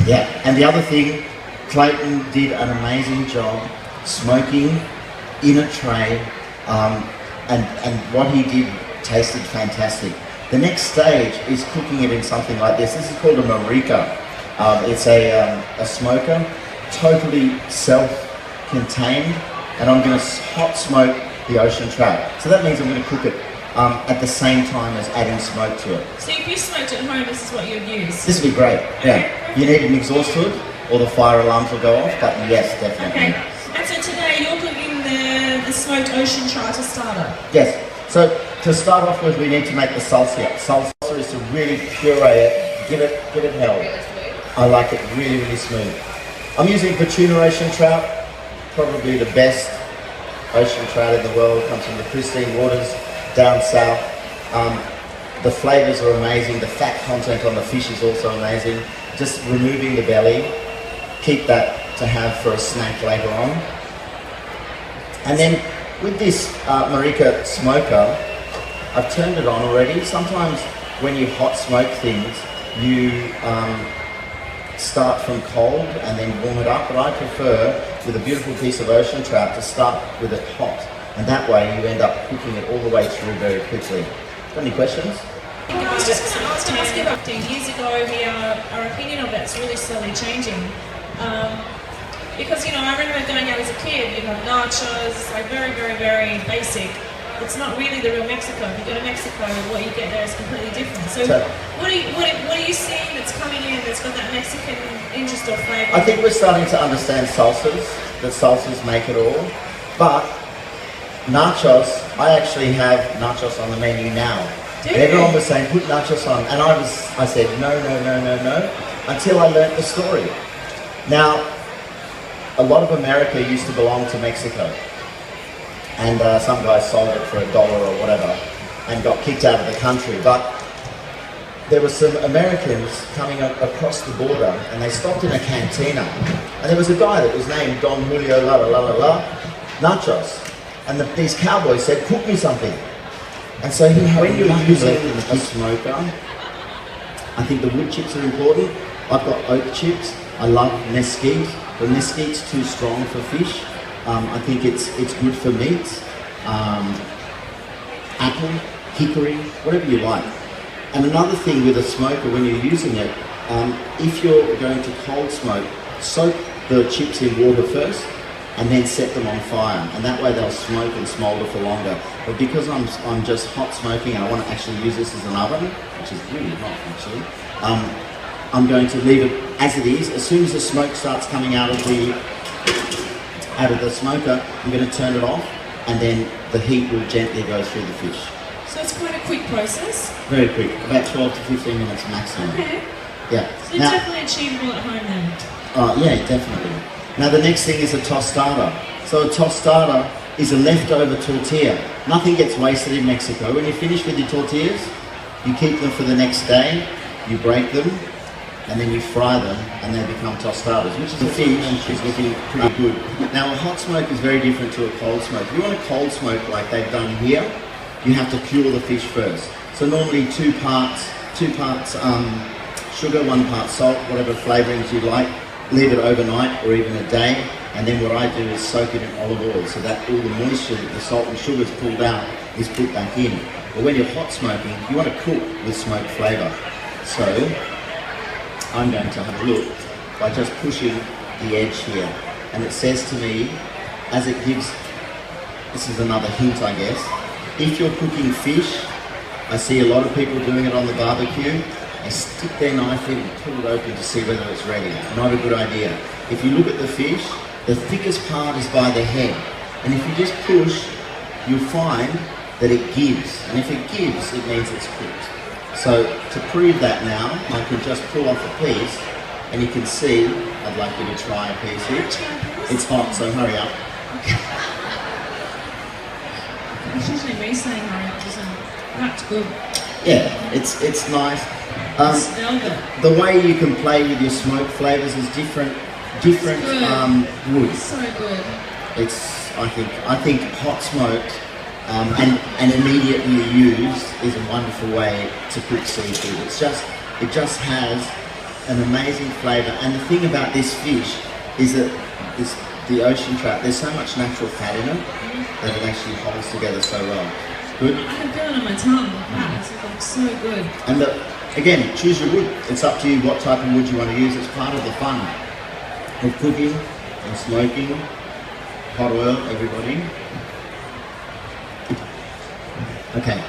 Yeah, and the other thing, Clayton did an amazing job smoking in a tray, and what he did tasted fantastic. The next stage is cooking it in something like this. This is called a MUURIKKA. It's a smoker, totally self-contained, and I'm going to hot smoke the ocean trout. So that means I'm going to cook it at the same time as adding smoke to it. So if you smoked at home, this is what you'd use? This would be great, yeah. You need an exhaust hood, or the fire alarms will go off, but yes, definitely. Okay, and so today you're cooking the Smoked Ocean Trout Tostada. Yes, so to start off with, we need to make the salsa. Salsa is to really puree it, give it hell. I like it really, really smooth. I'm using PETUNA ocean trout, probably the best ocean trout in the world. It comes from the pristine waters down south. The flavors are amazing. The fat content on the fish is also amazing. Just removing the belly, keep that to have for a snack later on. And then with this MUURIKKA smoker, I've turned it on already. Sometimes when you hot smoke things, you start from cold and then warm it up, but I prefer, with a beautiful piece of ocean trout, to start with it hot. And that way you end up cooking it all the way through very quickly. Got any questions? I was just going to ask you about 15 years ago, our opinion of it's really slowly changing. Because, you know, I remember going out as a kid, you'd have nachos, like very, very, very basic. It's not really the real Mexico. If you go to Mexico, what you get there is completely different. So what are you seeing that's coming in that's got that Mexican interest or flavour? I think we're starting to understand salsas, that salsas make it all. But nachos, I actually have nachos on the menu now. And everyone was saying, put nachos on. And I said, no, until I learnt the story. Now, a lot of America used to belong to Mexico. And some guys sold it for $1 or whatever and got kicked out of the country. But there were some Americans coming across the border, and they stopped in a cantina. And there was a guy that was named Don Julio la la la la la, nachos. And these cowboys said, cook me something. And so when you're using a smoker, I think the wood chips are important. I've got oak chips. I love mesquite. The mesquite's too strong for fish. I think it's good for meats. Apple, hickory, whatever you like. And another thing with a smoker, when you're using it, if you're going to cold smoke, soak the chips in water first, and then set them on fire, and that way they'll smoke and smoulder for longer. But because I'm just hot smoking and I want to actually use this as an oven, which is really hot actually, I'm going to leave it as it is. As soon as the smoke starts coming out of the smoker, I'm going to turn it off, and then the heat will gently go through the fish. So it's quite a quick process? Very quick, about 12 to 15 minutes maximum. Okay. Yeah. So now, definitely achievable at home then? Oh yeah, definitely. Now the next thing is a tostada. So a tostada is a leftover tortilla. Nothing gets wasted in Mexico. When you finish with your tortillas, you keep them for the next day, you break them, and then you fry them, and they become tostadas, which is a fish, which is looking pretty good. Now a hot smoke is very different to a cold smoke. If you want a cold smoke like they've done here, you have to cure the fish first. So normally two parts sugar, 1 part salt, whatever flavorings you like. Leave it overnight or even a day, and then what I do is soak it in olive oil so that all the moisture that the salt and sugar is pulled out is put back in. But when you're hot smoking, you want to cook with smoked flavour. So I'm going to have a look by just pushing the edge here, and it says to me, as it gives, this is another hint I guess, if you're cooking fish, I see a lot of people doing it on the barbecue. They stick their knife in and pull it open to see whether it's ready. Not a good idea. If you look at the fish, the thickest part is by the head. And if you just push, you'll find that it gives. And if it gives, it means it's cooked. So to prove that now, I can just pull off a piece, and you can see, I'd like you to try a piece here. It's hot, so hurry up. It's usually me saying hurry up, isn't it? That's good. Yeah, it's nice. The way you can play with your smoke flavors is different woods. So good. I think hot smoked and immediately used is a wonderful way to cook seafood. It just has an amazing flavour. And the thing about this fish is that the ocean trout, there's so much natural fat in it that it actually holds together so well. Good? I can feel it on my tongue. Wow, it's like so good. And again, choose your wood. It's up to you what type of wood you want to use. It's part of the fun of cooking and smoking. Hot oil, everybody. Okay.